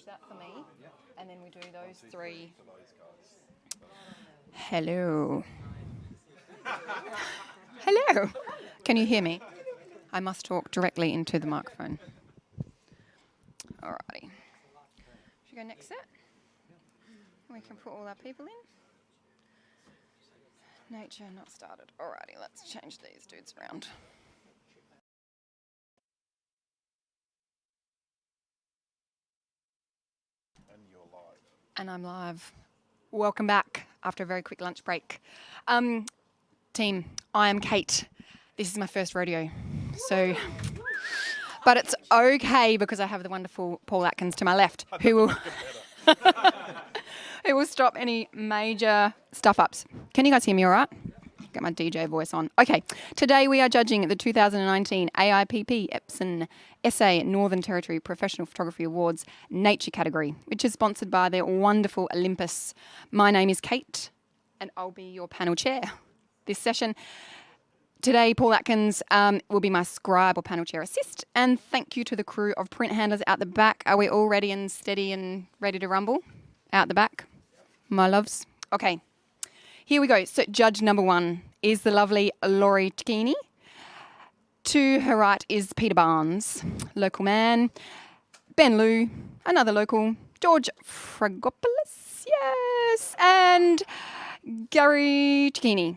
push that for me, and then we do those three. Hello. Hello. Can you hear me? I must talk directly into the microphone. Alrighty. Should we go next set? And we can put all our people in. Nature not started. Alrighty, let's change these dudes around. And you're live. And I'm live. Welcome back after a very quick lunch break. Team, I am Kate. This is my first rodeo. So, but it's okay because I have the wonderful Paul Atkins to my left who will stop any major stuff-ups. Can you guys hear me all right? Get my DJ voice on. Okay, today we are judging the 2019 AIPP EPSON SA Northern Territory Professional Photography Awards Nature category, which is sponsored by their wonderful Olympus. My name is Kate, and I'll be your panel chair this session. Today, Paul Atkins will be my scribe or panel chair assist, and thank you to the crew of print handlers out the back. Are we all ready and steady and ready to rumble? Out the back, my loves. Okay. Here we go. So judge number one is the lovely Laurie Tkini. To her right is Peter Barnes, local man. Ben Liu, another local. George Fragopoulos, yes. And Gary Tkini.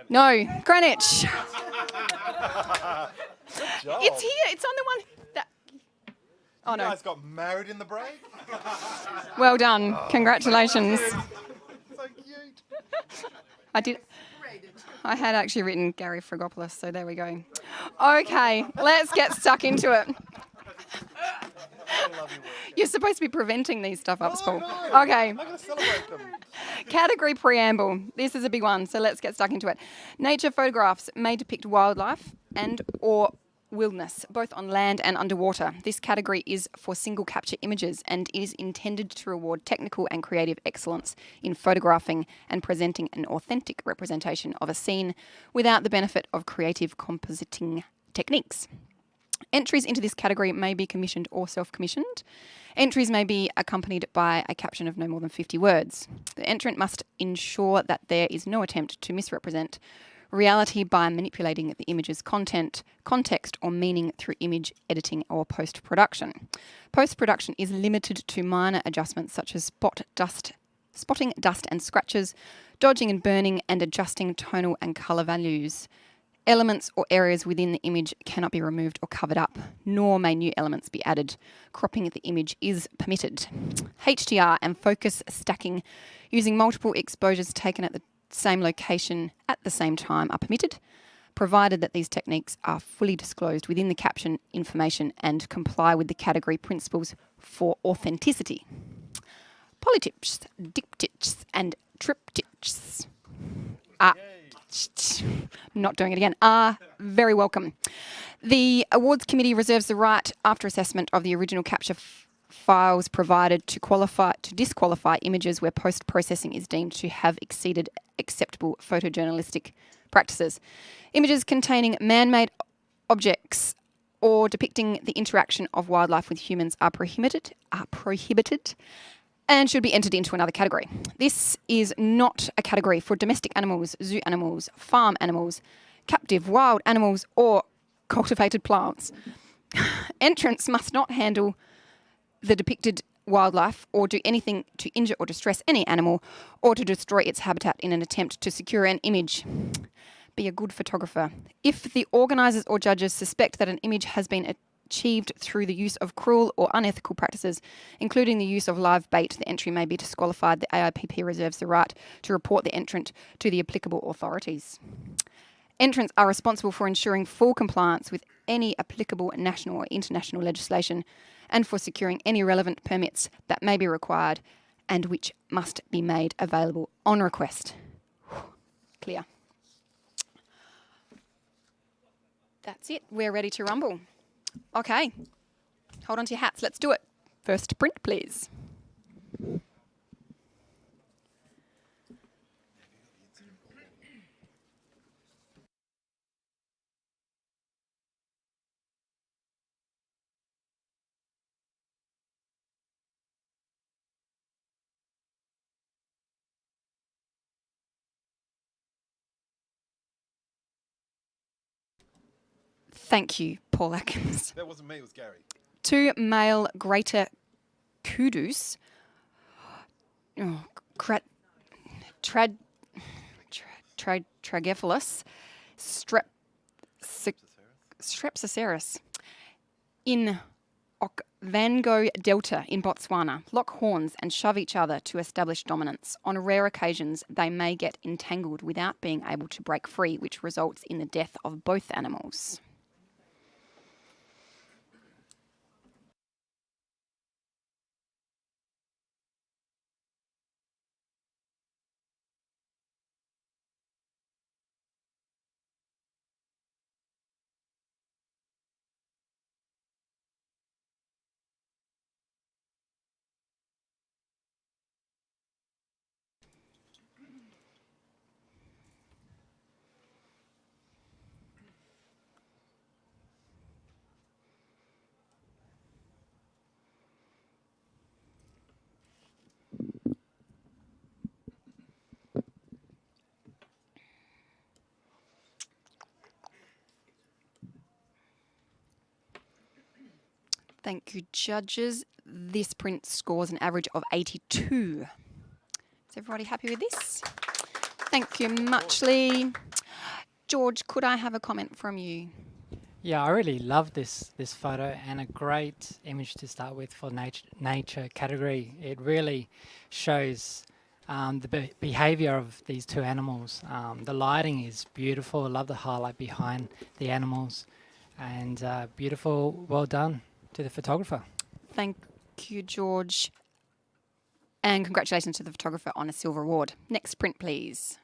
No, Greenwich. It's here. It's on the one that... Oh, no. You guys got married in the break? Well done. Congratulations. So cute. I had actually written Gary Fragopoulos, so there we go. Okay, let's get stuck into it. I love your work. You're supposed to be preventing these stuff-ups, Paul. No, Okay. I'm going to celebrate them. Category preamble. This is a big one, so let's get stuck into it. Nature photographs may depict wildlife and or wilderness, both on land and underwater. This category is for single capture images and is intended to reward technical and creative excellence in photographing and presenting an authentic representation of a scene without the benefit of creative compositing techniques. Entries into this category may be commissioned or self-commissioned. Entries may be accompanied by a caption of no more than 50 words. The entrant must ensure that there is no attempt to misrepresent reality by manipulating the image's content, context, or meaning through image editing or post-production. Post-production is limited to minor adjustments such as spotting dust and scratches, dodging and burning, and adjusting tonal and colour values. Elements or areas within the image cannot be removed or covered up, nor may new elements be added. Cropping the image is permitted. HDR and focus stacking using multiple exposures taken at the same location at the same time are permitted, provided that these techniques are fully disclosed within the caption information and comply with the category principles for authenticity. Polytips, diptychs, and triptychs are... Not doing it again, are very welcome. The awards committee reserves the right, after assessment of the original capture files provided, to disqualify images where post-processing is deemed to have exceeded acceptable photojournalistic practices. Images containing man-made objects or depicting the interaction of wildlife with humans are prohibited and should be entered into another category. This is not a category for domestic animals, zoo animals, farm animals, captive wild animals, or cultivated plants. Entrants must not handle the depicted wildlife or do anything to injure or distress any animal or to destroy its habitat in an attempt to secure an image. Be a good photographer. If the organisers or judges suspect that an image has been achieved through the use of cruel or unethical practices, including the use of live bait, the entry may be disqualified. The AIPP reserves the right to report the entrant to the applicable authorities. Entrants are responsible for ensuring full compliance with any applicable national or international legislation and for securing any relevant permits that may be required and which must be made available on request. Clear. That's it. We're ready to rumble. Okay. Hold on to your hats. Let's do it. First print, please. Thank you, Paul Atkins. That wasn't me, it was Gary. 2 male greater kudos. Oh, tragephilus strepsiceros in Okvango Delta in Botswana lock horns and shove each other to establish dominance. On rare occasions, they may get entangled without being able to break free, which results in the death of both animals. Thank you, judges. This print scores an average of 82. Is everybody happy with this? Thank you muchly. George, could I have a comment from you? Yeah, I really love this photo, and a great image to start with for nature category. It really shows the behavior of these two animals. The lighting is beautiful. I love the highlight behind the animals, and beautiful. Well done to the photographer. Thank you, George. And congratulations to the photographer on a silver award. Next print, please.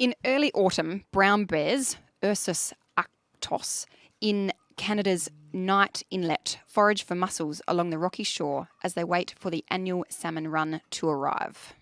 In early autumn, brown bears, Ursus arctos, in Canada's Knight Inlet, forage for mussels along the rocky shore as they wait for the annual salmon run to arrive.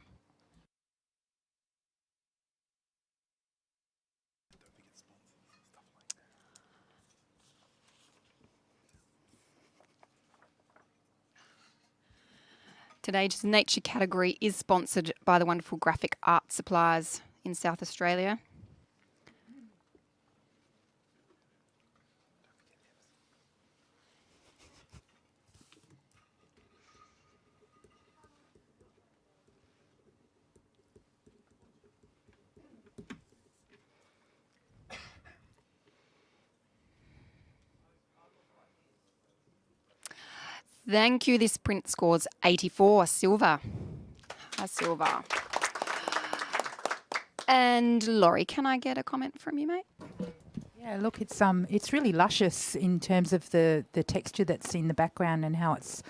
Today's nature category is sponsored by the wonderful graphic art suppliers in South Australia. Thank you. This print scores 84, silver. A silver. And Laurie, can I get a comment from you, mate? Yeah, look, it's really luscious in terms of the texture that's in the background and how it's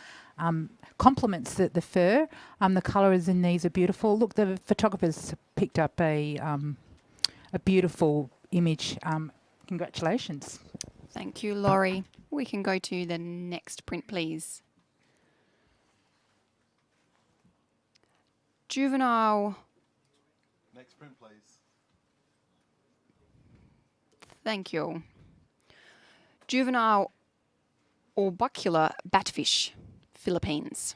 complements the fur. The colours in these are beautiful. Look, the photographers picked up a beautiful image. Congratulations. Thank you, Laurie. We can go to the next print, please. Juvenile. Next print, please. Thank you. Juvenile orbicular batfish, Philippines.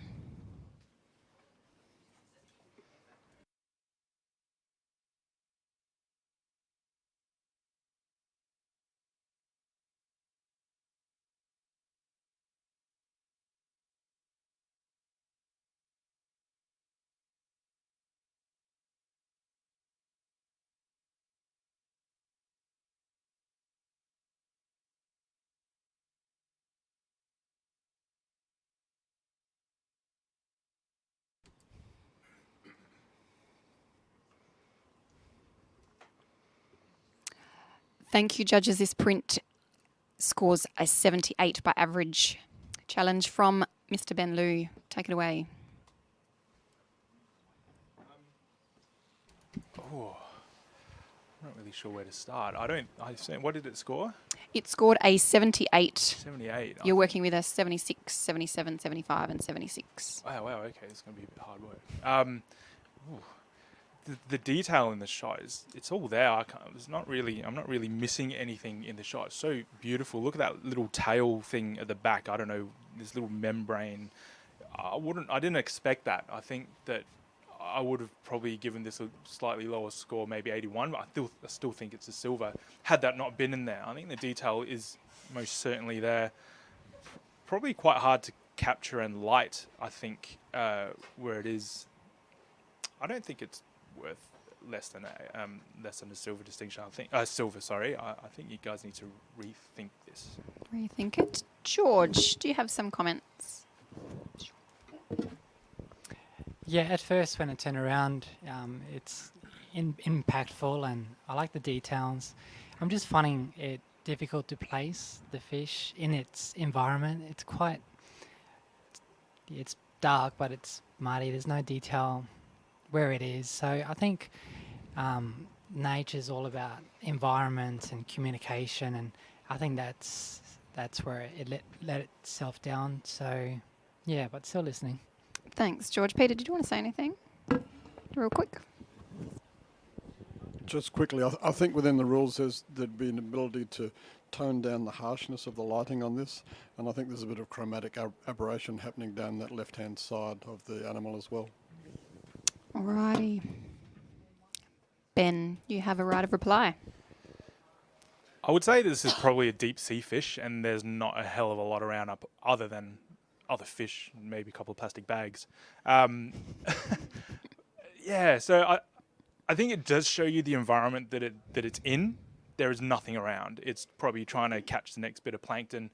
Thank you, judges. This print scores a 78 by average. Challenge from Mr. Ben Liu. Take it away. Oh, I'm not really sure where to start. What did it score? It scored a 78. 78. You're working with a 76, 77, 75 and 76. Wow, okay, it's going to be a bit hard work. The detail in the shot it's all there. I'm not really missing anything in the shot. It's so beautiful. Look at that little tail thing at the back. I don't know, this little membrane. I didn't expect that. I think that I would have probably given this a slightly lower score, maybe 81, but I still think it's a silver. Had that not been in there, I think the detail is most certainly there. Probably quite hard to capture and light, I think, where it is. I don't think it's worth less than a silver distinction. I think silver. Sorry, I think you guys need to rethink this. Rethink it. George, do you have some comments? Yeah, at first when I turn around, it's impactful and I like the details. I'm just finding it difficult to place the fish in its environment. It's dark, but it's muddy. There's no detail where it is. So I think nature's all about environment and communication, and I think that's where it let itself down. So yeah, but still listening. Thanks, George. Peter, did you want to say anything? Real quick. Just quickly, I think within the rules there'd be an ability to tone down the harshness of the lighting on this, and I think there's a bit of chromatic aberration happening down that left-hand side of the animal as well. Alrighty. Ben, you have a right of reply. I would say this is probably a deep sea fish, and there's not a hell of a lot around up other than other fish, maybe a couple of plastic bags. Yeah, so I think it does show you the environment that it's in. There is nothing around. It's probably trying to catch the next bit of plankton,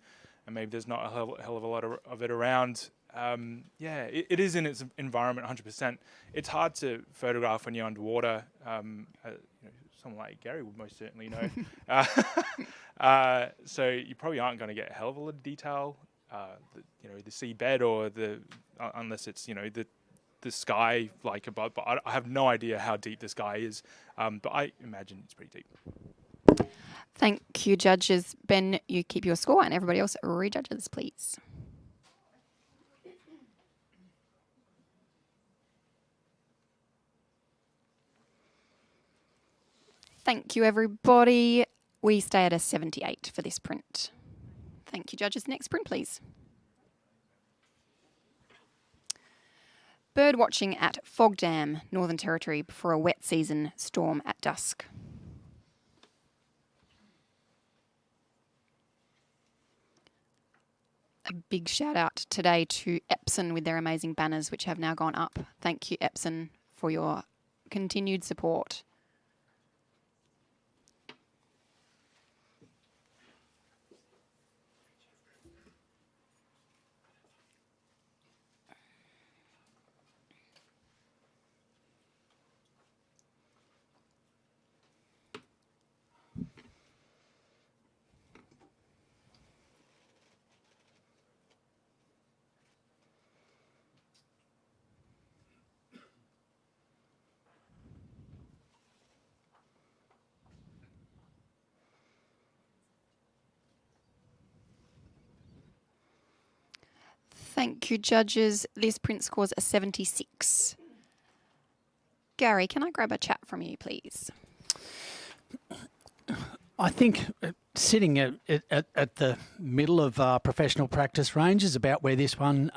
and maybe there's not a hell of a lot of it around. Yeah, it is in its environment 100%. It's hard to photograph when you're underwater. Someone like Gary would most certainly know. So you probably aren't going to get a hell of a lot of detail. The seabed or unless it's the sky like above. But I have no idea how deep the sky is. But I imagine it's pretty deep. Thank you, judges. Ben, you keep your score, and everybody else rejudges, please. Thank you, everybody. We stay at a 78 for this print. Thank you, judges. Next print, please. Bird watching at Fog Dam, Northern Territory, before a wet season storm at dusk. A big shout out today to EPSON with their amazing banners, which have now gone up. Thank you, EPSON, for your continued support. Thank you, judges. This print scores a 76. Gary, can I grab a chat from you, please? I think sitting at the middle of professional practice range is about where this one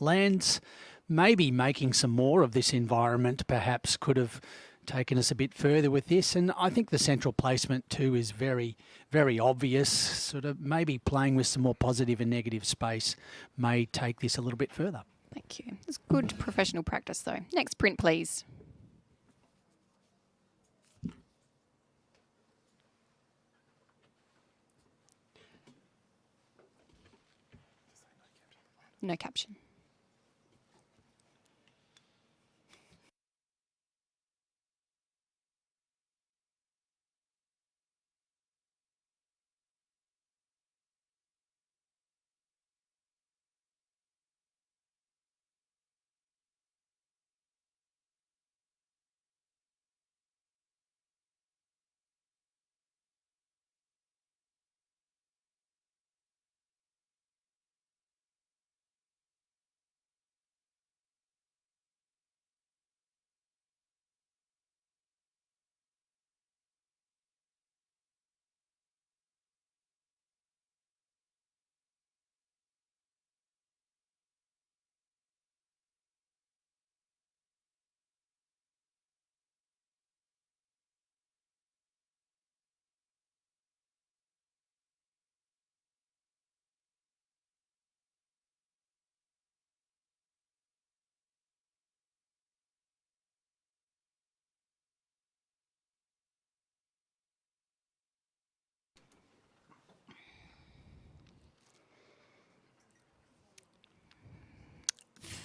lands. Maybe making some more of this environment perhaps could have taken us a bit further with this. And I think the central placement too is very, very obvious. Sort of maybe playing with some more positive and negative space may take this a little bit further. Thank you. It's good professional practice, though. Next print, please. No caption.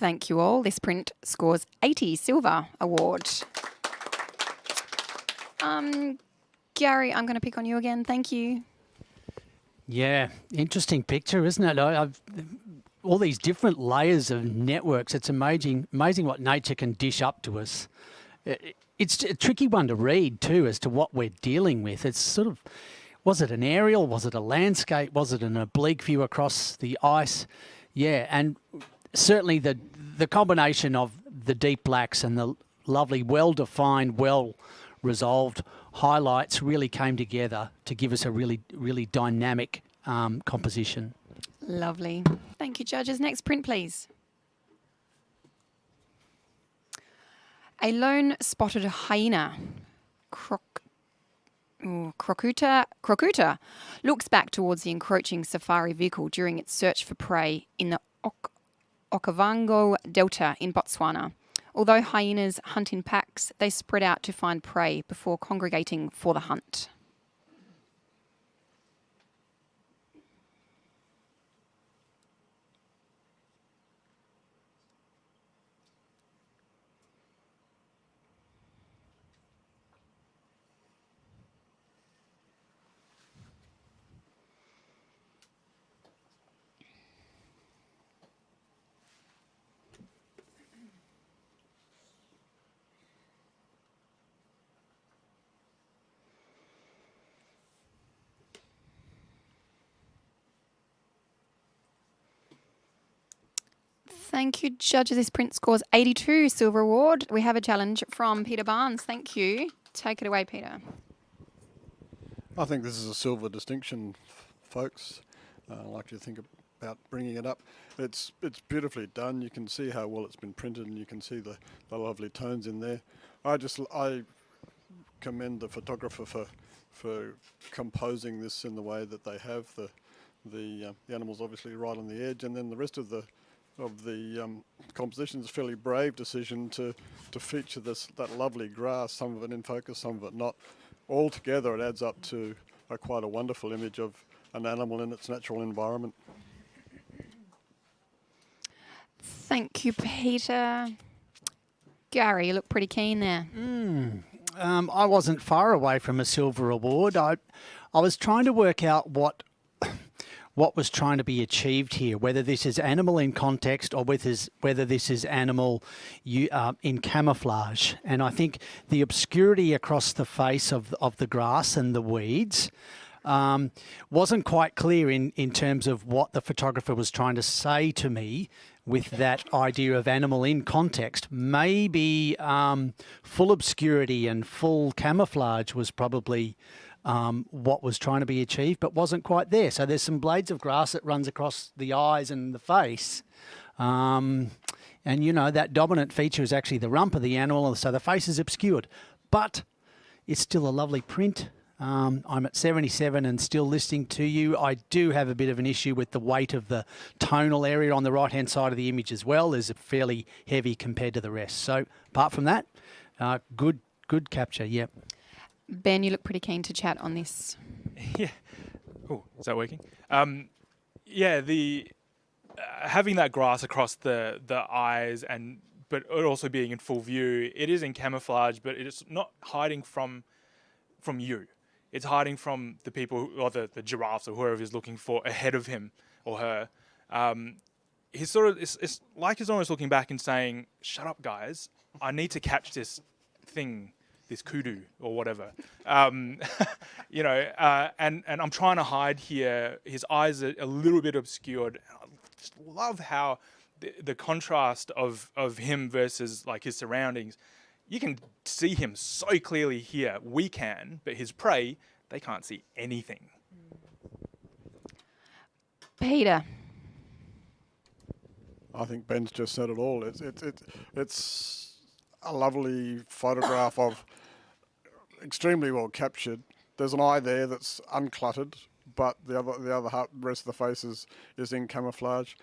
Thank you all. This print scores 80 silver award. Gary, I'm going to pick on you again. Thank you. Yeah, interesting picture, isn't it? All these different layers of networks. It's amazing what nature can dish up to us. It's a tricky one to read too as to what we're dealing with. It's sort of, was it an aerial? Was it a landscape? Was it an oblique view across the ice? Yeah, and certainly the combination of the deep blacks and the lovely, well-defined, well-resolved highlights really came together to give us a really, really dynamic composition. Lovely. Thank you, judges. Next print, please. A lone spotted hyena, crocuta, looks back towards the encroaching safari vehicle during its search for prey in the Okavango Delta in Botswana. Although hyenas hunt in packs, they spread out to find prey before congregating for the hunt. Thank you, judges. This print scores 82 silver award. We have a challenge from Peter Barnes. Thank you. Take it away, Peter. I think this is a silver distinction, folks. I like to think about bringing it up. It's beautifully done. You can see how well it's been printed, and you can see the lovely tones in there. I commend the photographer for composing this in the way that they have. The animals obviously right on the edge, and then the rest of the composition is a fairly brave decision to feature that lovely grass, some of it in focus, some of it not. All together it adds up to quite a wonderful image of an animal in its natural environment. Thank you, Peter. Gary, you look pretty keen there. I wasn't far away from a silver award. I was trying to work out what was trying to be achieved here, whether this is animal in context or whether this is animal in camouflage. And I think the obscurity across the face of the grass and the weeds wasn't quite clear in terms of what the photographer was trying to say to me with that idea of animal in context. Maybe full obscurity and full camouflage was probably what was trying to be achieved, but wasn't quite there. So there's some blades of grass that runs across the eyes and the face. And, you know, that dominant feature is actually the rump of the animal, so the face is obscured. But it's still a lovely print. I'm at 77 and still listening to you. I do have a bit of an issue with the weight of the tonal area on the right-hand side of the image as well. Is fairly heavy compared to the rest. So apart from that, good capture, yeah. Ben, you look pretty keen to chat on this. Yeah. Oh, is that working? Yeah, the having that grass across the eyes, but it also being in full view, it is in camouflage, but it's not hiding from you. It's hiding from the people or the giraffes or whoever is looking for ahead of him or her. He's sort of it's like he's almost looking back and saying, "Shut up, guys! I need to catch this thing." This kudu or whatever, you know, and I'm trying to hide here. His eyes are a little bit obscured. I just love how the contrast of him versus like his surroundings. You can see him so clearly here. We can, but his prey, they can't see anything. Peter. I think Ben's just said it all. It's a lovely photograph of extremely well captured. There's an eye there that's uncluttered, but the other rest of the face is in camouflage.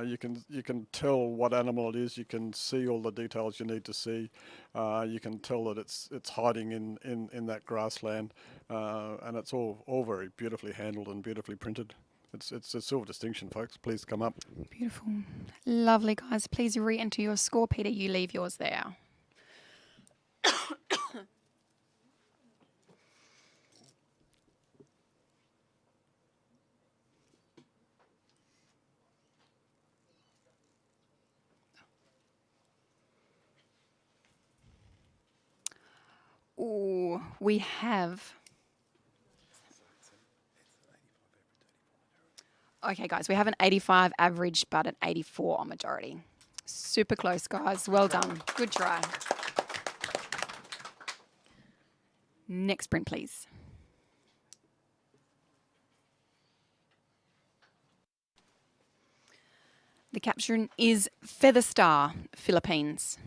You can tell what animal it is. You can see all the details you need to see. You can tell that it's hiding in that grassland, and it's all very beautifully handled and beautifully printed. it's a silver distinction, folks. Please come up. Beautiful. Lovely, guys. Please re-enter your score. Peter, you leave yours there. Ooh, we have... Okay, guys, we have an 85 average, but an 84 on majority. Super close, guys. Well done. Good try. Next print, please. The caption is Feather Star, Philippines.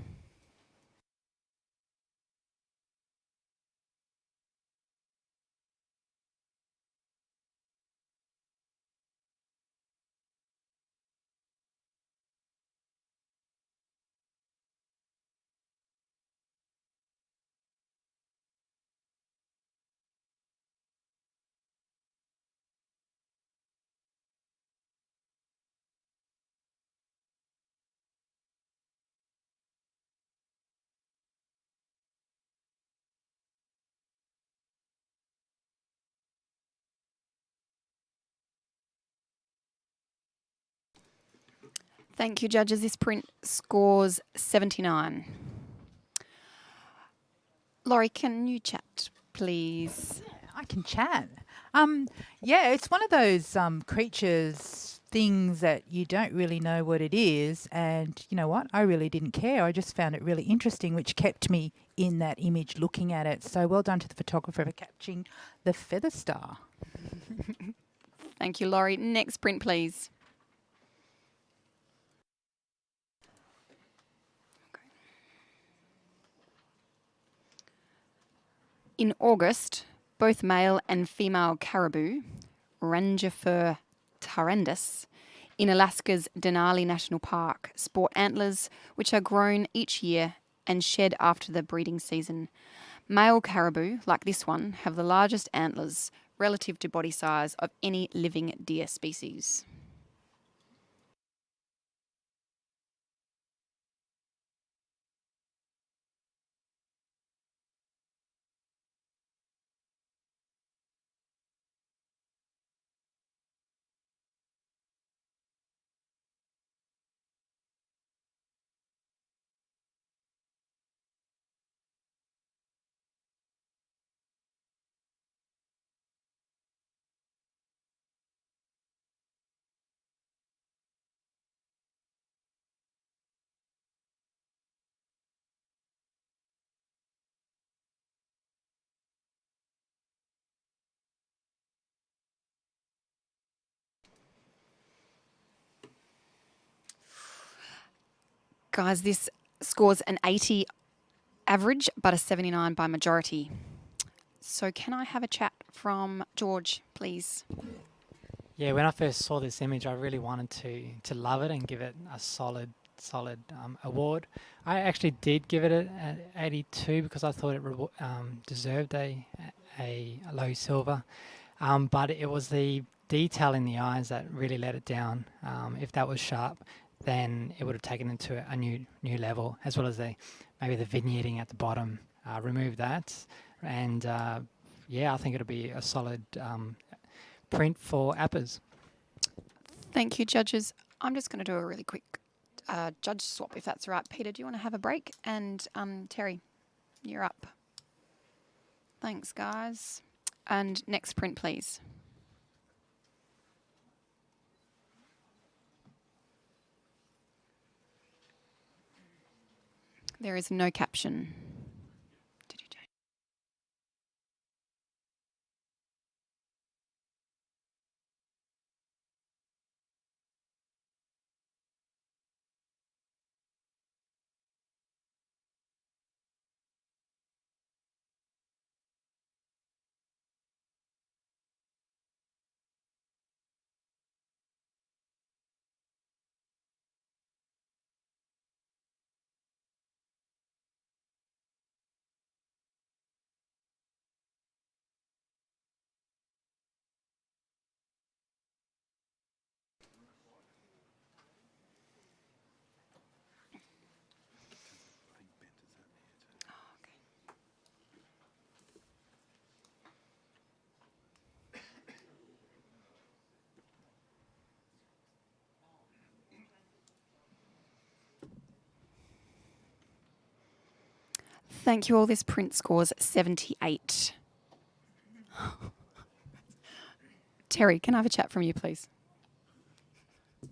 Thank you, judges. This print scores 79. Laurie, can you chat, please? I can chat. Yeah, it's one of those creatures, things that you don't really know what it is. And you know what? I really didn't care. I just found it really interesting, which kept me in that image looking at it. So well done to the photographer for capturing the feather star. Thank you, Laurie. Next print, please. In August, both male and female caribou, Rangifer tarandus, in Alaska's Denali National Park, sport antlers which are grown each year and shed after the breeding season. Male caribou, like this one, have the largest antlers relative to body size of any living deer species. Guys, this scores an 80 average, but a 79 by majority. So can I have a chat from George, please? Yeah, when I first saw this image, I really wanted to love it and give it a solid award. I actually did give it an 82 because I thought it deserved a low silver, but it was the detail in the eyes that really let it down. If that was sharp, then it would have taken it to a new level, as well as maybe the vignetting at the bottom. Remove that, and yeah, I think it'll be a solid print for APPers. Thank you, judges. I'm just going to do a really quick judge swap, if that's all right. Peter, do you want to have a break? And Terry, you're up. Thanks, guys. And next print, please. There is no caption. Thank you all. This print scores 78. Terry, can I have a chat from you, please? I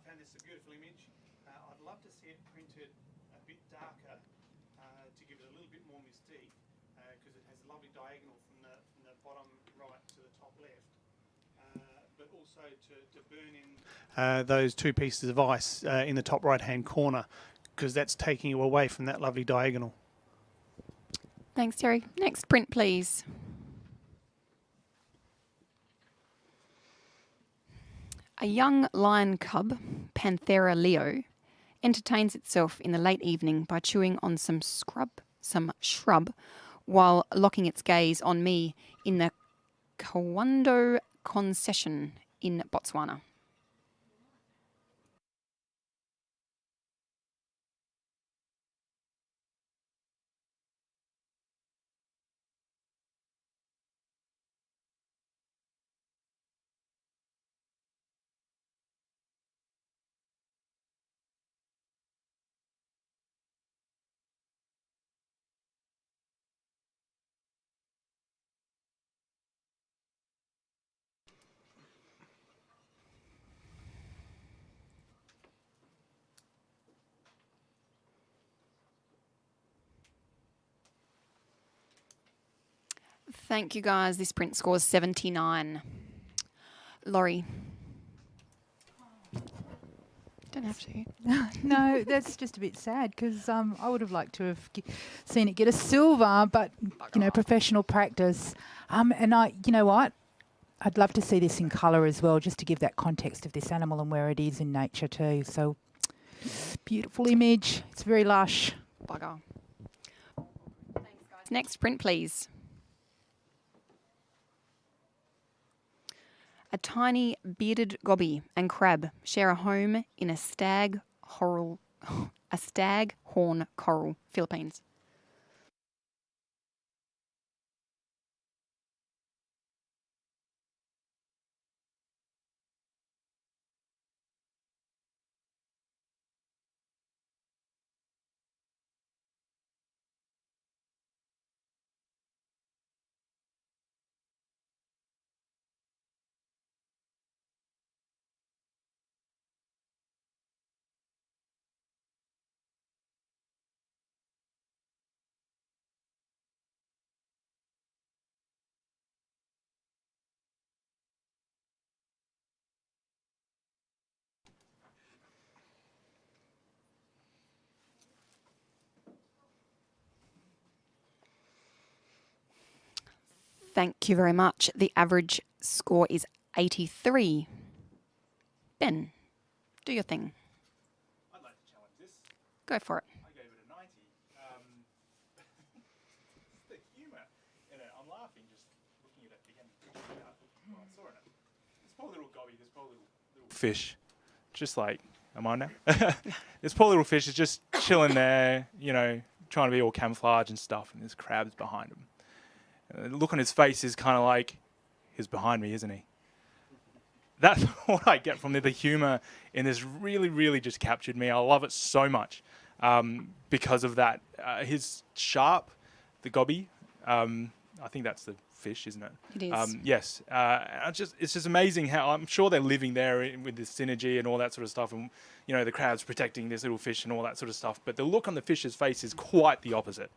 found this a beautiful image. I'd love to see it printed a bit darker to give it a little bit more mystique because it has a lovely diagonal from the bottom right to the top left, but also to burn in those two pieces of ice in the top right hand corner because that's taking you away from that lovely diagonal. Thanks, Terry. Next print, please. A young lion cub, Panthera leo, entertains itself in the late evening by chewing on some shrub, while locking its gaze on me in the Kawando concession in Botswana. Thank you, guys. This print scores 79. Laurie. Don't have to. No, that's just a bit sad because I would have liked to have seen it get a silver, but professional practice. And you know what? I'd love to see this in colour as well, just to give that context of this animal and where it is in nature too. So beautiful image. It's very lush. Bugger. Thanks, guys. Next print, please. A tiny bearded gobby and crab share a home in a staghorn coral, Philippines. Thank you very much. The average score is 83. Ben, do your thing. I'd like to challenge this. Go for it. I gave it a 90. The humour in it, I'm laughing just looking at it again. What I saw in it. This poor little gobby, this poor little fish, just like, am I now? This poor little fish is just chilling there, trying to be all camouflage and stuff, and there's crabs behind him. The look on his face is kind of like, he's behind me, isn't he? That's what I get from the humour in this. Really, really just captured me. I love it so much because of that. His sharp, the gobby, I think that's the fish, isn't it? It is. Yes. It's just amazing how I'm sure they're living there with this synergy and all that sort of stuff. And, the crab's protecting this little fish and all that sort of stuff. But the look on the fish's face is quite the opposite.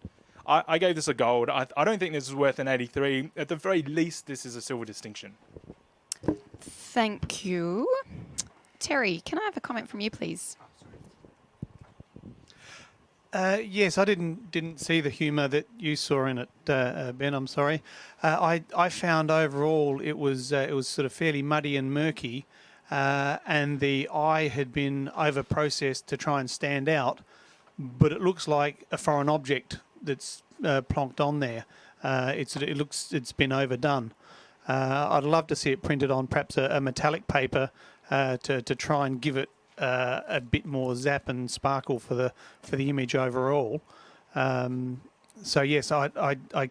I gave this a gold. I don't think this is worth an 83. At the very least, this is a silver distinction. Thank you. Terry, can I have a comment from you, please? Yes, I didn't see the humour that you saw in it, Ben. I'm sorry. I found overall it was sort of fairly muddy and murky, and the eye had been over processed to try and stand out, but it looks like a foreign object that's plonked on there. It's been overdone. I'd love to see it printed on perhaps a metallic paper to try and give it a bit more zap and sparkle for the image overall. So yes, I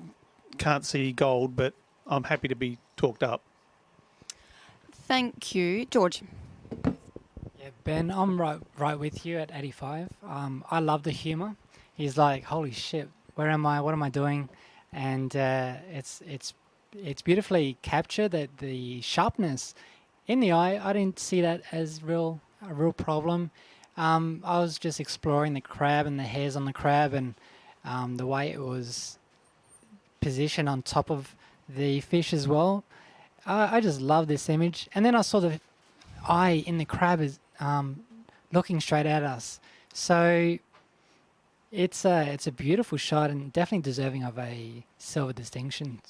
can't see gold, but I'm happy to be talked up. Thank you. George. Yeah, Ben, I'm right with you at 85. I love the humour. he's like, holy shit, where am I? What am I doing? And it's beautifully captured. That the sharpness in the eye, I didn't see that as a real problem. I was just exploring the crab and the hairs on the crab, and the way it was positioned on top of the fish as well. I just love this image. And then I saw the eye in the crab is looking straight at us. So it's a beautiful shot and definitely deserving of a silver distinction.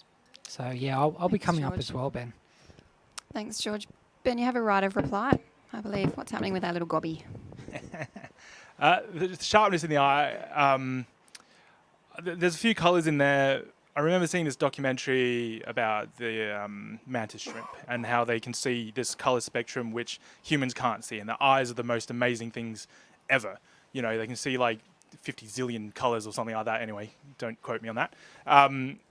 So yeah, I'll be Thanks, coming up George. as well, Ben. Thanks, George. Ben, you have a right of reply, I believe. What's happening with our little gobby? The sharpness in the eye. There's a few colours in there. I remember seeing this documentary about the mantis shrimp and how they can see this colour spectrum which humans can't see, and the eyes are the most amazing things ever. You know, they can see like 50 zillion colours or something like that. Anyway, don't quote me on that.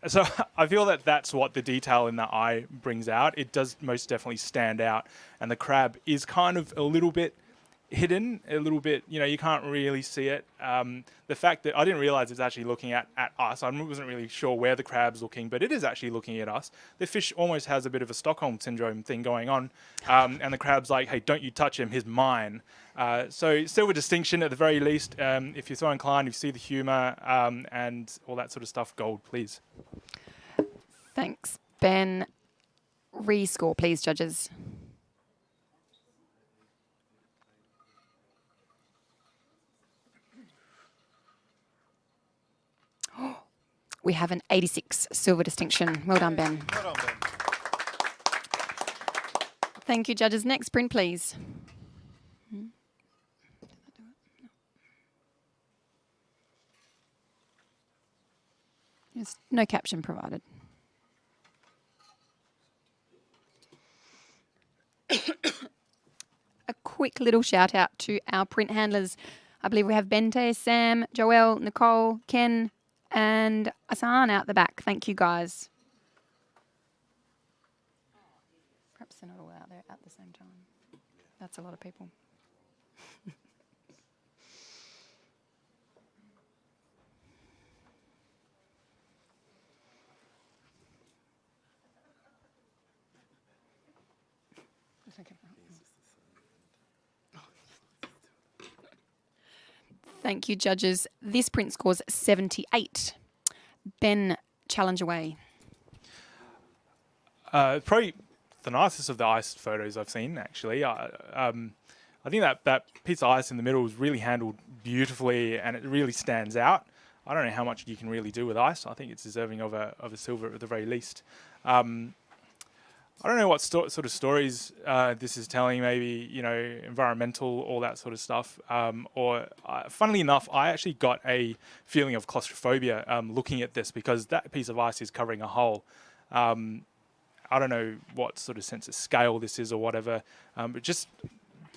So I feel that that's what the detail in the eye brings out. It does most definitely stand out, and the crab is kind of a little bit hidden, a little bit, you know, you can't really see it. The fact that I didn't realize it's actually looking at us, I wasn't really sure where the crab's looking, but it is actually looking at us. The fish almost has a bit of a Stockholm syndrome thing going on, and the crab's like, hey, don't you touch him, he's mine. So silver distinction at the very least. If you're so inclined, if you see the humour and all that sort of stuff, gold, please. Thanks, Ben. Rescore, please, judges. We have an 86 silver distinction. Well done, Ben. Well done, Ben. Thank you, judges. Next print, please. There's no caption provided. A quick little shout out to our print handlers. I believe we have Bente, Sam, Joelle, Nicole, Ken, and Asan out the back. Thank you, guys. Perhaps they're not all out there at the same time. That's a lot of people. Thank you, judges. This print scores 78. Ben, challenge away. Probably the nicest of the ice photos I've seen, actually. I think that piece of ice in the middle is really handled beautifully, and it really stands out. I don't know how much you can really do with ice. I think it's deserving of a silver at the very least. I don't know what sort of stories this is telling, maybe, you know, environmental, all that sort of stuff. Funnily enough, I actually got a feeling of claustrophobia looking at this, because that piece of ice is covering a hole. I don't know what sort of sense of scale this is or whatever. It just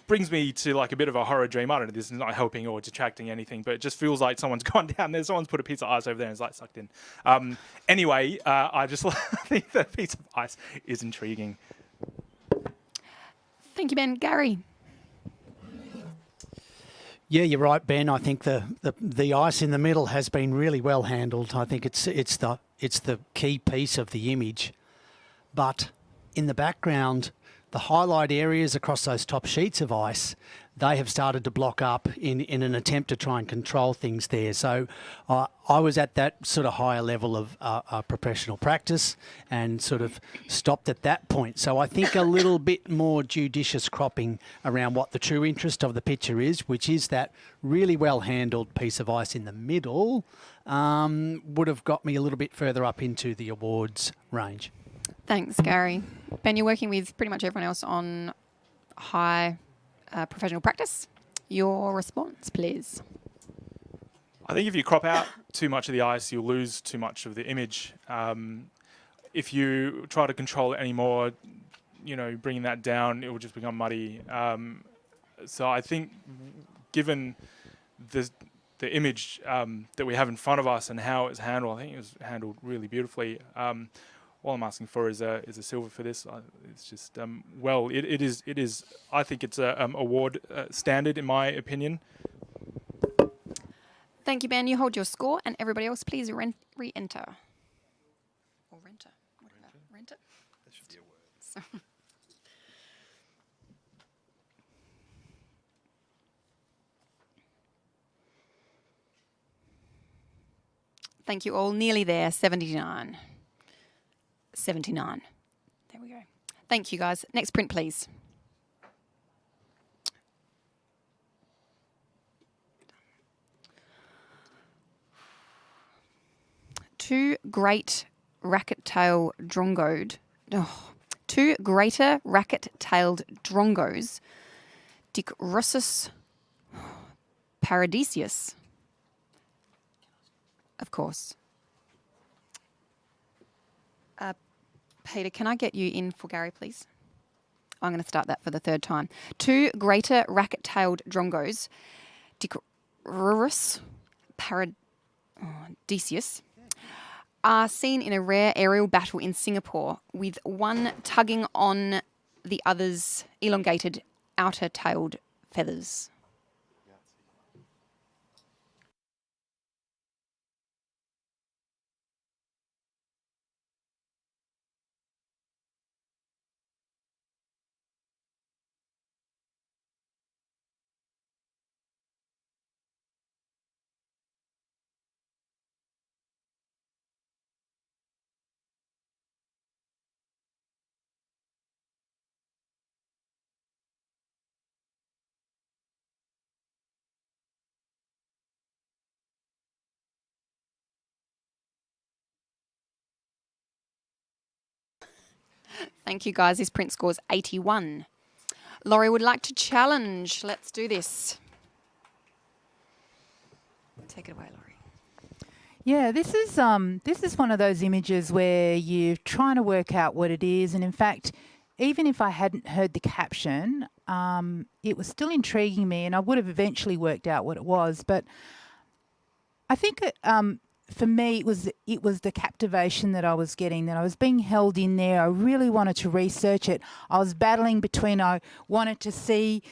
brings me to like a bit of a horror dream. I don't know, this is not helping or detracting anything, but it just feels like someone's gone down there, someone's put a piece of ice over there and it's like sucked in. Anyway, I just think that piece of ice is intriguing. Thank you, Ben. Gary. Yeah, you're right, Ben. I think the ice in the middle has been really well handled. I think it's the key piece of the image. But in the background, the highlight areas across those top sheets of ice, they have started to block up in an attempt to try and control things there. So I was at that sort of higher level of professional practice and sort of stopped at that point. So I think a little bit more judicious cropping around what the true interest of the picture is, which is that really well handled piece of ice in the middle, would have got me a little bit further up into the awards range. Thanks, Gary. Ben, you're working with pretty much everyone else on high professional practice. Your response, please. I think if you crop out too much of the ice, you'll lose too much of the image. If you try to control it anymore, you know, bringing that down, it will just become muddy. So I think, given the image that we have in front of us and how it's handled, I think it was handled really beautifully. All I'm asking for is a silver for this. It's just it is. I think it's a award standard in my opinion. Thank you, Ben. You hold your score, and everybody else, please re-enter. Or renter. Whatever. Renter. That should be a word. So thank you all. Nearly there. 79. 79. There we go. Thank you, guys. Next print, please. Two greater racket-tailed drongos, Dicrossus paradisius. Of course. Peter, can I get you in for Gary, please? I'm going to start that for the third time. Two greater racket-tailed drongos, Dicrossus paradisius, are seen in a rare aerial battle in Singapore, with one tugging on the other's elongated outer-tailed feathers. Thank you, guys. This print scores 81. Laurie would like to challenge. Let's do this. Take it away, Laurie. Yeah, this is one of those images where you're trying to work out what it is, and in fact, even if I hadn't heard the caption, it was still intriguing me, and I would have eventually worked out what it was. But I think for me, it was the captivation that I was getting, that I was being held in there. I really wanted to research it. I was battling between, I wanted to see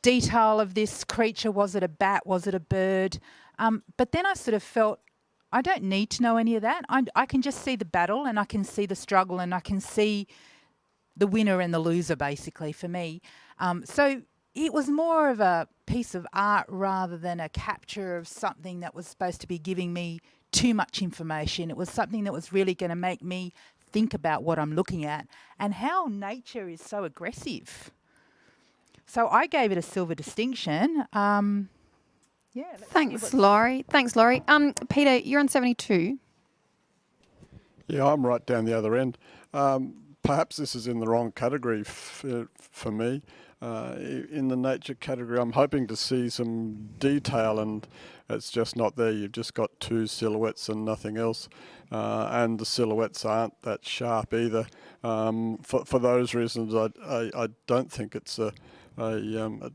detail of this creature. Was it a bat? Was it a bird? But then I sort of felt, I don't need to know any of that. I can just see the battle, and I can see the struggle, and I can see the winner and the loser, basically, for me. So it was more of a piece of art rather than a capture of something that was supposed to be giving me too much information. It was something that was really going to make me think about what I'm looking at and how nature is so aggressive. So I gave it a silver distinction. Yeah. Thanks, Laurie. Thanks, Laurie. Peter, you're on 72. Yeah, I'm right down the other end. Perhaps this is in the wrong category for me. In the nature category, I'm hoping to see some detail, and it's just not there. You've just got two silhouettes and nothing else, and the silhouettes aren't that sharp either. For those reasons, I don't think it's a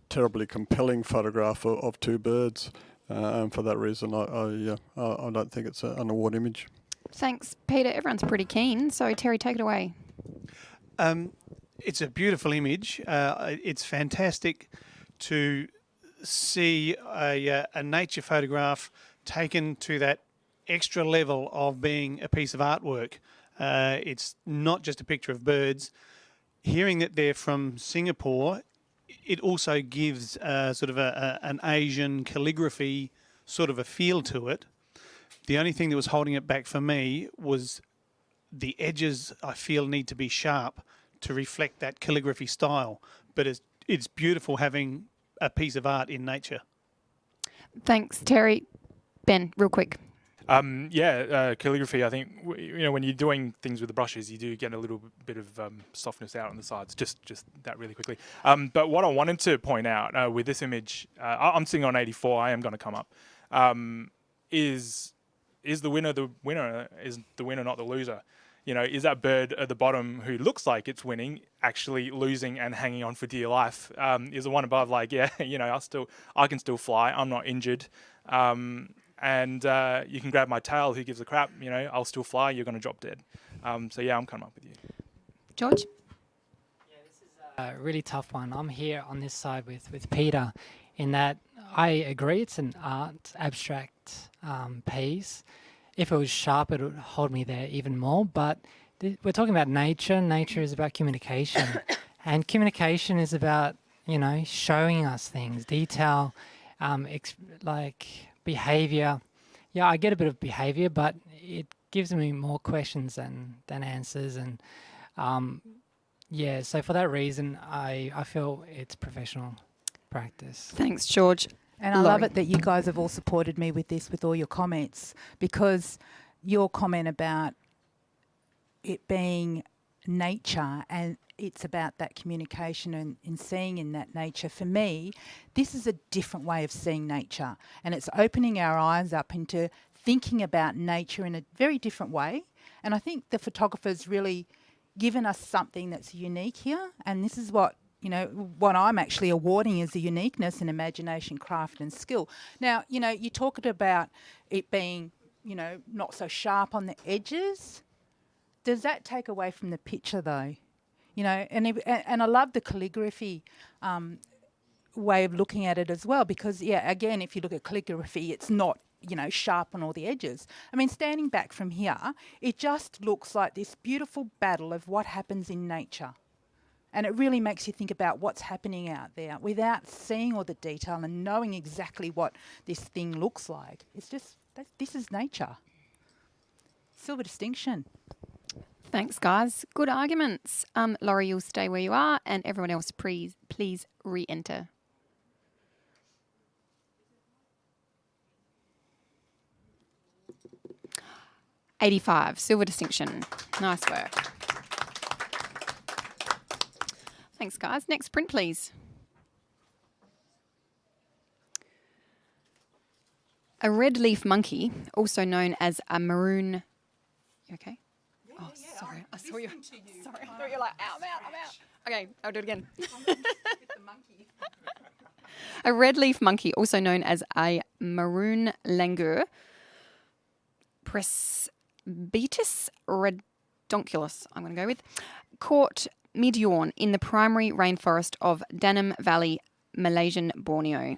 terribly compelling photograph of two birds, and for that reason, I don't think it's an award image. Thanks, Peter. Everyone's pretty keen, so Terry, take it away. It's a beautiful image. It's fantastic to see a nature photograph taken to that extra level of being a piece of artwork. It's not just a picture of birds. Hearing that they're from Singapore, it also gives sort of an Asian calligraphy sort of a feel to it. The only thing that was holding it back for me was the edges, I feel, need to be sharp to reflect that calligraphy style. But it's beautiful having a piece of art in nature. Thanks, Terry. Ben, real quick. Calligraphy, I think, when you're doing things with the brushes, you do get a little bit of softness out on the sides, just that really quickly. But what I wanted to point out with this image, I'm sitting on 84, I am going to come up, is the winner is the winner, not the loser? Is that bird at the bottom who looks like it's winning actually losing and hanging on for dear life? Is the one above like, I can still fly, I'm not injured, and you can grab my tail, who gives a crap? I'll still fly, you're going to drop dead. I'm coming up with you. George? Yeah, this is a really tough one. I'm here on this side with Peter, in that I agree. It's an art abstract piece. If it was sharp, it would hold me there even more. But we're talking about nature. Nature is about communication, and communication is about showing us things, detail, like behavior. Yeah, I get a bit of behavior, but it gives me more questions than answers, and yeah. So for that reason, I feel it's professional practice. Thanks, George. And I love Laurie. it that you guys have all supported me with this, with all your comments, because your comment about it being nature and it's about that communication and seeing in that nature. For me, this is a different way of seeing nature, and it's opening our eyes up into thinking about nature in a very different way. And I think the photographer's really given us something that's unique here, and this is what I'm actually awarding is the uniqueness and imagination, craft and skill. Now, you talked about it being, not so sharp on the edges. Does that take away from the picture though? And I love the calligraphy way of looking at it as well, because again, if you look at calligraphy, it's not, sharp on all the edges. I mean, standing back from here, it just looks like this beautiful battle of what happens in nature. And it really makes you think about what's happening out there without seeing all the detail and knowing exactly what this thing looks like. It's just, this is nature. Silver distinction. Thanks, guys. Good arguments. Laurie, you'll stay where you are, and everyone else, please re-enter. $85, silver distinction. Nice work. Thanks, guys. Next print, please. A red leaf monkey, also known as a maroon. You okay? Oh, sorry. I saw you. Sorry. I thought you were like, I'm out. Okay, I'll do it again. A red leaf monkey, also known as a maroon langur, Presbytus redonculus, I'm going to go with, caught mid-yawn in the primary rainforest of Danam Valley, Malaysian Borneo.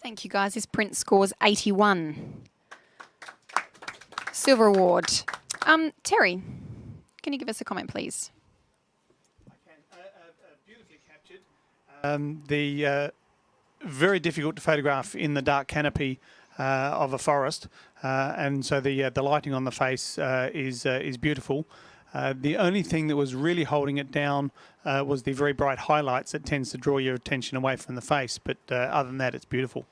Thank you, guys. This print scores 81. Silver award. Terry, can you give us a comment, please? I can. Beautifully captured. The very difficult to photograph in the dark canopy of a forest, and so the lighting on the face is beautiful. The only thing that was really holding it down was the very bright highlights that tends to draw your attention away from the face. But other than that, it's beautiful.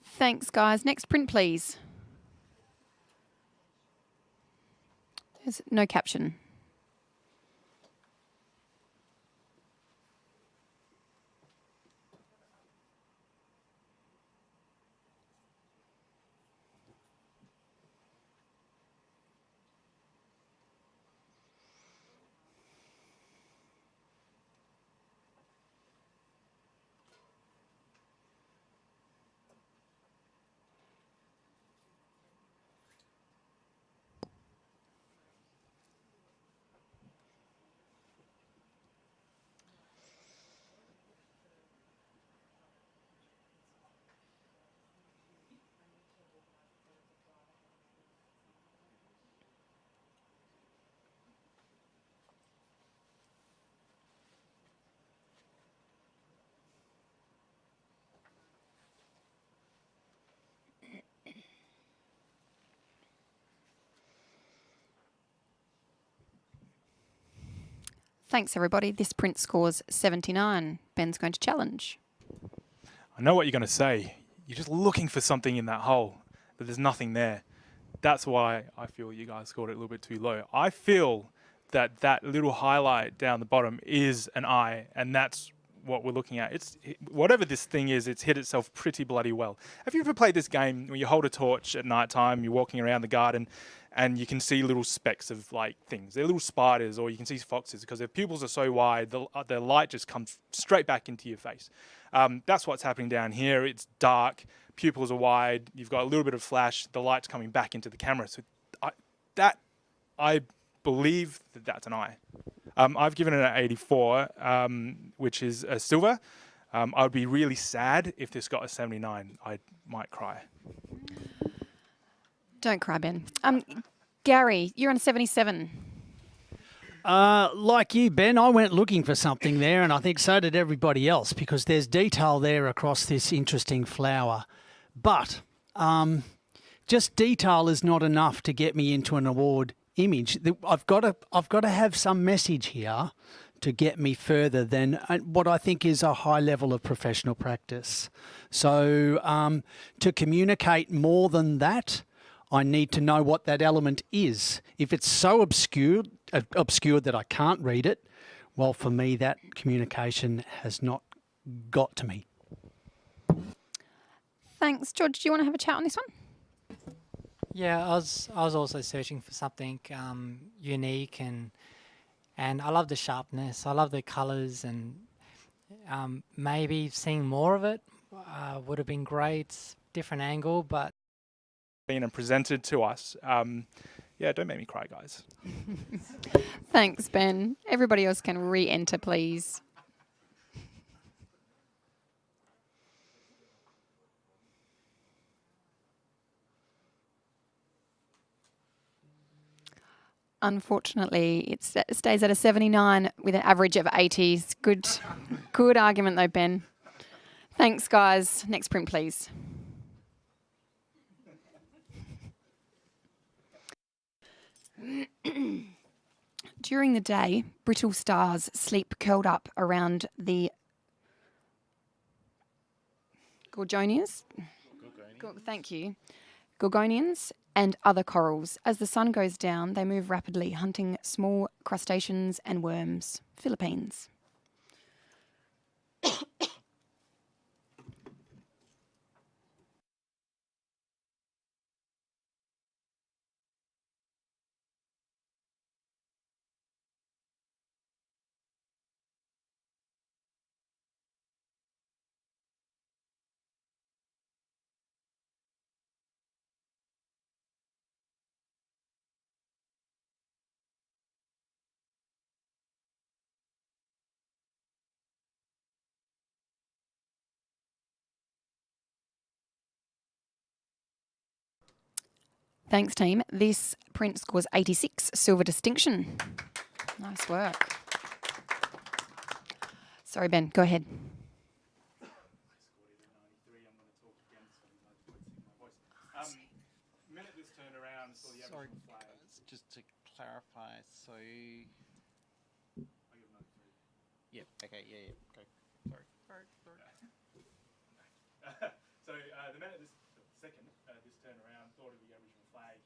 Thanks, guys. Next print, please. There's no caption. Thanks, everybody. This print scores 79. Ben's going to challenge. I know what you're going to say. You're just looking for something in that hole, but there's nothing there. That's why I feel you guys scored it a little bit too low. I feel that that little highlight down the bottom is an eye, and that's what we're looking at. It's whatever this thing is, it's hit itself pretty bloody well. Have you ever played this game where you hold a torch at night time, you're walking around the garden, and you can see little specks of like things? They're little spiders, or you can see foxes because their pupils are so wide, the light just comes straight back into your face. That's what's happening down here. It's dark, pupils are wide, you've got a little bit of flash, the light's coming back into the camera. So I believe that that's an eye. I've given it an 84, which is a silver. I would be really sad if this got a 79. I might cry. Don't cry, Ben. Gary, you're on a 77. Like you, Ben, I went looking for something there, and I think so did everybody else, because there's detail there across this interesting flower. But just detail is not enough to get me into an award image. I've got to have some message here to get me further than what I think is a high level of professional practice. So to communicate more than that, I need to know what that element is. If it's so obscured that I can't read it, well, for me, that communication has not got to me. Thanks. George, do you want to have a chat on this one? Yeah, I was also searching for something unique, and I love the sharpness. I love the colours, and maybe seeing more of it would have been great. Different angle, but Been and presented to us. Yeah, don't make me cry, guys. Thanks, Ben. Everybody else can re-enter, please. Unfortunately, it stays at a 79 with an average of 80s. Good argument though, Ben. Thanks, guys. Next print, please. During the day, brittle stars sleep curled up around the gorgonias. Thank you. Gorgonians and other corals. As the sun goes down, they move rapidly, hunting small crustaceans and worms. Philippines. Thanks, team. This print scores 86, silver distinction. Nice work. Sorry, Ben, go ahead. Sorry, just to clarify, so... Yeah, okay, yeah, go. Sorry. So the minute this second, this turnaround, thought of the original flag.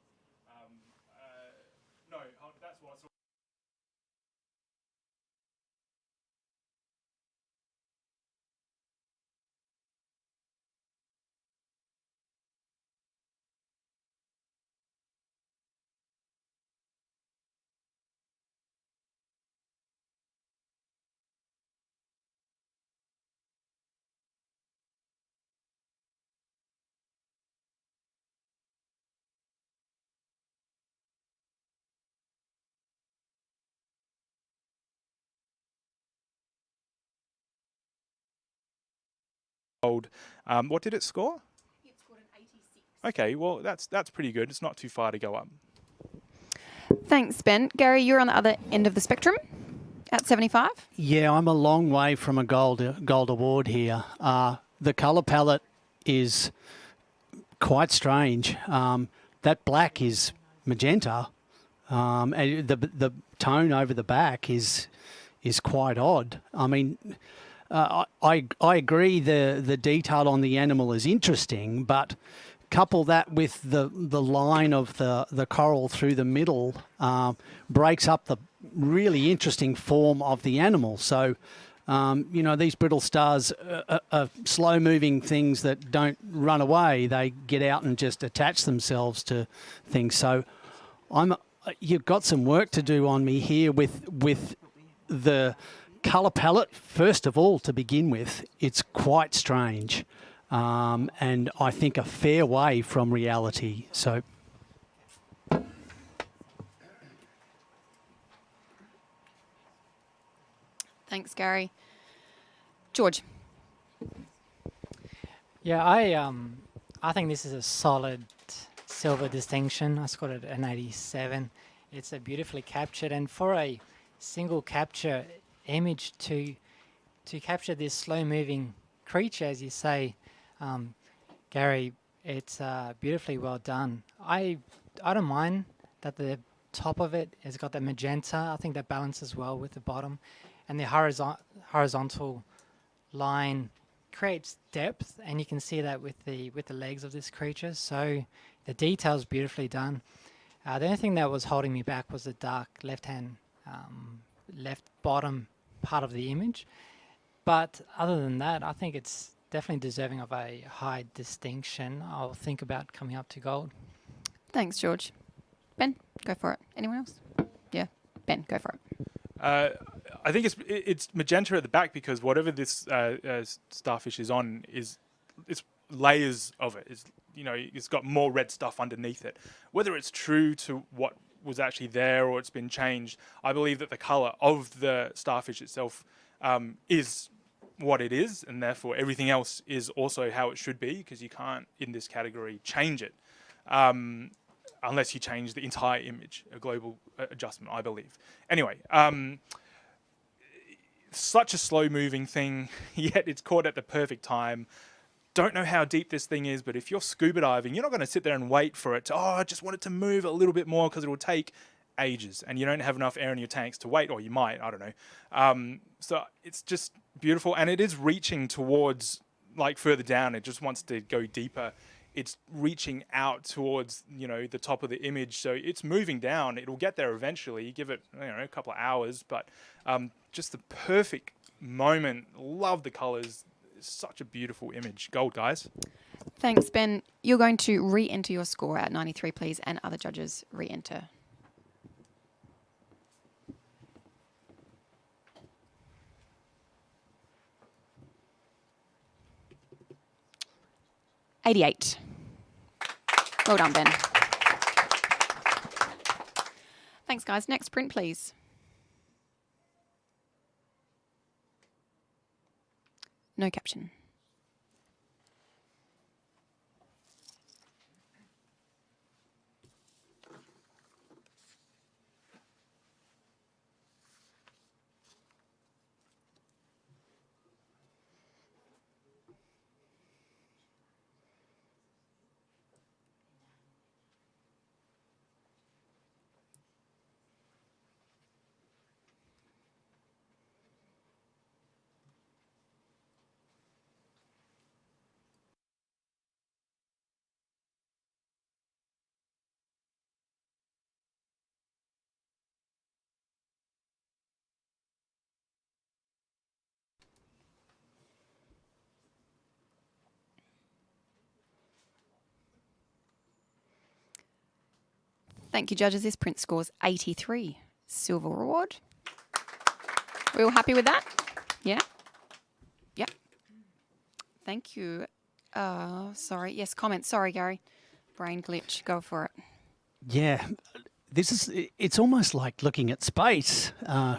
No, that's what I saw. What did it score? It scored an 86. Okay, well that's pretty good. It's not too far to go up. Thanks, Ben. Gary, you're on the other end of the spectrum at 75. Yeah, I'm a long way from a gold award here. The colour palette is quite strange. That black is magenta. And the tone over the back is is quite odd. I mean, I agree the detail on the animal is interesting, but couple that with the line of the coral through the middle breaks up the really interesting form of the animal. So, you know, these brittle stars are slow-moving things that don't run away. They get out and just attach themselves to things. So, you've got some work to do on me here with the colour palette. First of all, to begin with, it's quite strange. And I think a fair way from reality. So, Thanks, Gary. George. Yeah, I think this is a solid silver distinction. I scored it an 87. It's a beautifully captured, and for a single capture image to capture this slow-moving creature, as you say, Gary, it's beautifully well done. I don't mind that the top of it has got that magenta. I think that balances well with the bottom, and the horizontal line creates depth, and you can see that with the legs of this creature. So the detail's beautifully done. The only thing that was holding me back was the dark left bottom part of the image. But other than that, I think it's definitely deserving of a high distinction. I'll think about coming up to gold. Thanks, George. Ben, go for it. Anyone else? Yeah, Ben, go for it. I think it's magenta at the back because whatever this starfish is on it's layers of it. It's, you know, it's got more red stuff underneath it. Whether it's true to what was actually there or it's been changed, I believe that the colour of the starfish itself is what it is, and therefore everything else is also how it should be, because you can't, in this category, change it unless you change the entire image, a global adjustment, I believe. Anyway, such a slow-moving thing, yet it's caught at the perfect time. Don't know how deep this thing is, but if you're scuba diving, you're not going to sit there and wait for it to, I just want it to move a little bit more, because it will take ages, and you don't have enough air in your tanks to wait, or you might, I don't know. So it's just beautiful, and it is reaching towards, like, further down. It just wants to go deeper. It's reaching out towards, you know, the top of the image, so it's moving down. It'll get there eventually. Give it, you know, a couple of hours, but just the perfect moment. Love the colours. Such a beautiful image. Gold, guys. Thanks, Ben. You're going to re-enter your score at 93, please, and other judges re-enter. $88. Well done, Ben. Thanks, guys. Next print, please. No caption. Thank you, judges. This print scores 83. Silver reward. We all happy with that? Yeah? Yeah. Thank you. Sorry. Yes, comments. Sorry, Gary. Brain glitch. Go for it. yeah, it's almost like looking at space.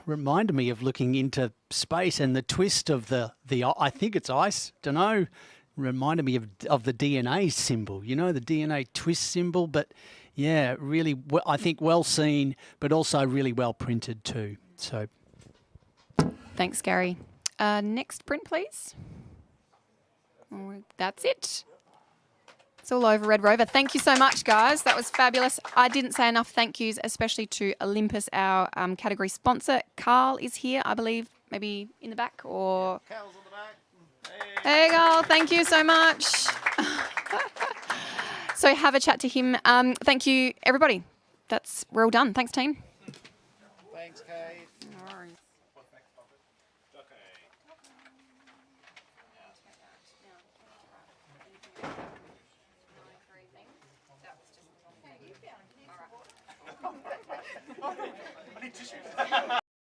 Reminded me of looking into space, and the twist of the I think it's ice, don't know, reminded me of the DNA symbol, you know, the DNA twist symbol. But yeah, really, I think well seen, but also really well printed too. So Thanks, Gary. Next print, please. That's it. It's all over Red Rover. Thank you so much, guys. That was fabulous. I didn't say enough thank yous, especially to Olympus, our category sponsor. Carl is here, I believe, maybe in the back or... Cal's on the back. Hey, Carl. Thank you so much. So have a chat to him. Thank you, everybody. We're all done. Thanks, team. Thanks, Kate. All right.